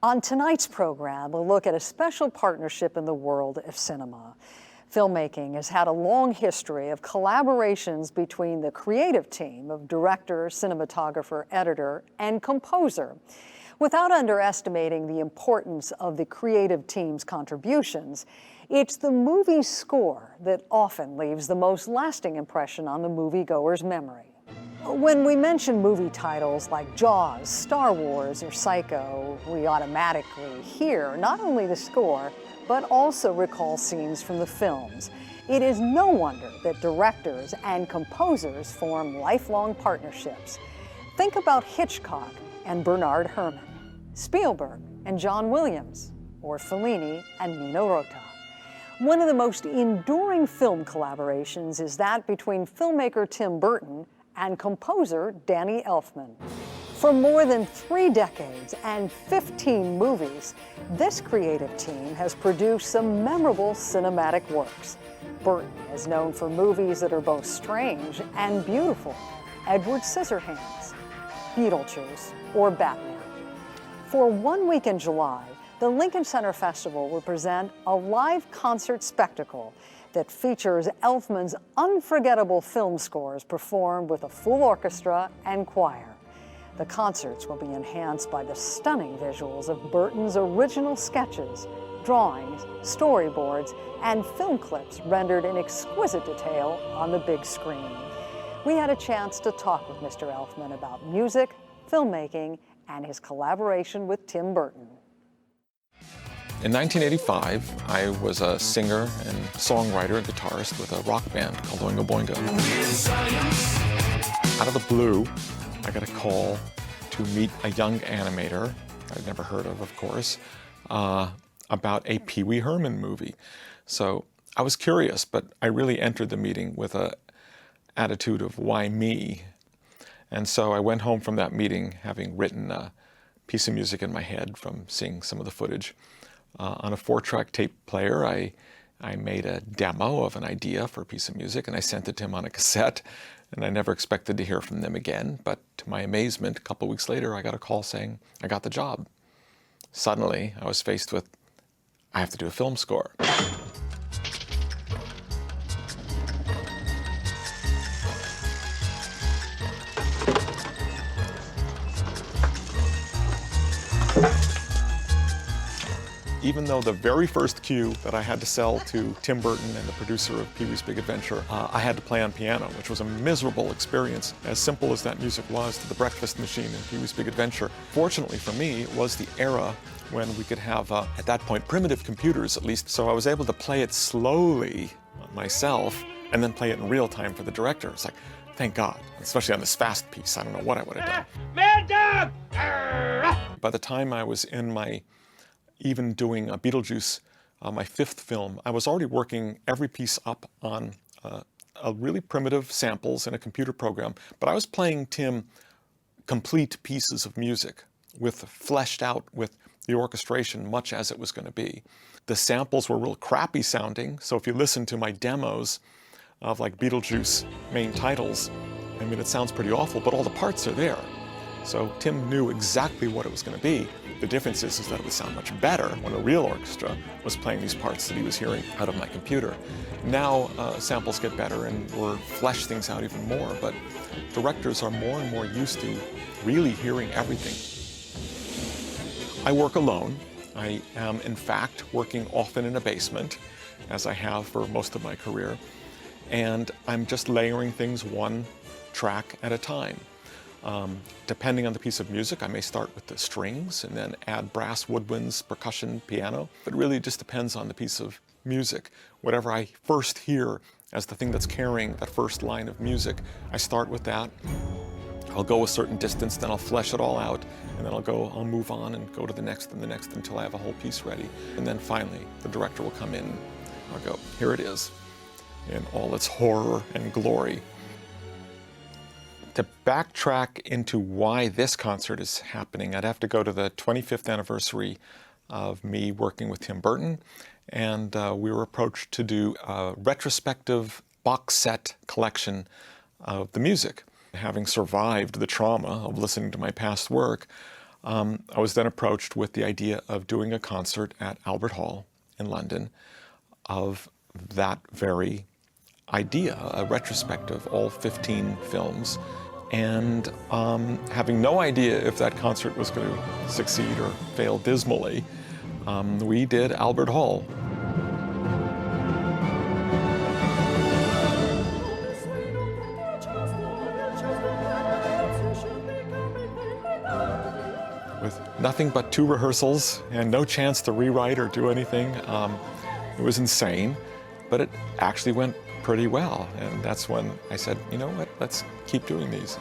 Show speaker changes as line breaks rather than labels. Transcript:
On tonight's program, we'll look at a special partnership in the world of cinema. Filmmaking has had a long history of collaborations between the creative team of director, cinematographer, editor, and composer. Without underestimating the importance of the creative team's contributions, it's the movie's score that often leaves the most lasting impression on the moviegoer's memory. When we mention movie titles like Jaws, Star Wars, or Psycho, we automatically hear not only the score, but also recall scenes from the films. It is no wonder that directors and composers form lifelong partnerships. Think about Hitchcock and Bernard Herrmann, Spielberg and John Williams, or Fellini and Nino Rota. One of the most enduring film collaborations is that between filmmaker Tim Burton and composer Danny Elfman. For more than 3 decades and 15 movies, this creative team has produced some memorable cinematic works. Burton is known for movies that are both strange and beautiful: Edward Scissorhands, Beetlejuice, or Batman. For 1 week in July, the Lincoln Center Festival will present a live concert spectacle that features Elfman's unforgettable film scores performed with a full orchestra and choir. The concerts will be enhanced by the stunning visuals of Burton's original sketches, drawings, storyboards, and film clips rendered in exquisite detail on the big screen. We had a chance to talk with Mr. Elfman about music, filmmaking, and his collaboration with Tim Burton.
In 1985, I was a singer and songwriter and guitarist with a rock band called Oingo Boingo. Out of the blue, I got a call to meet a young animator, I'd never heard of course, about a Pee Wee Herman movie. So I was curious, but I really entered the meeting with an attitude of, why me? And so I went home from that meeting having written a piece of music in my head from seeing some of the footage. On a 4-track tape player, I made a demo of an idea for a piece of music, and I sent it to him on a cassette, and I never expected to hear from them again. But to my amazement, a couple weeks later, I got a call saying I got the job. Suddenly, I was faced with, I have to do a film score. Even though the very first cue that I had to sell to Tim Burton and the producer of Pee-wee's Big Adventure, I had to play on piano, which was a miserable experience. As simple as that music was to the breakfast machine in Pee-wee's Big Adventure. Fortunately for me, it was the era when we could have, at that point, primitive computers at least, so I was able to play it slowly myself and then play it in real time for the director. It's like, thank God, especially on this fast piece. I don't know what I would have done. Mad dog! By the time I was in my even doing a Beetlejuice, my 5th film, I was already working every piece up on a really primitive samples in a computer program, but I was playing Tim complete pieces of music fleshed out with the orchestration much as it was going to be. The samples were real crappy sounding, so if you listen to my demos of like Beetlejuice main titles, I mean, it sounds pretty awful, but all the parts are there. So Tim knew exactly what it was going to be. The difference is that it would sound much better when a real orchestra was playing these parts that he was hearing out of my computer. Now samples get better and we're flesh things out even more, but directors are more and more used to really hearing everything. I work alone. I am, in fact, working often in a basement, as I have for most of my career, and I'm just layering things 1 track at a time. Depending on the piece of music, I may start with the strings and then add brass, woodwinds, percussion, piano. But it really just depends on the piece of music. Whatever I first hear as the thing that's carrying that first line of music, I start with that. I'll go a certain distance, then I'll flesh it all out, and then I'll move on and go to the next and the next until I have a whole piece ready. And then finally, the director will come in. I'll go, here it is, in all its horror and glory. To backtrack into why this concert is happening, I'd have to go to the 25th anniversary of me working with Tim Burton, and we were approached to do a retrospective box set collection of the music. Having survived the trauma of listening to my past work, I was then approached with the idea of doing a concert at Albert Hall in London of that very idea, a retrospective, all 15 films, and having no idea if that concert was going to succeed or fail dismally, we did Albert Hall. With nothing but 2 rehearsals and no chance to rewrite or do anything. It was insane, but it actually went pretty well. And that's when I said, you know what, let's keep doing these.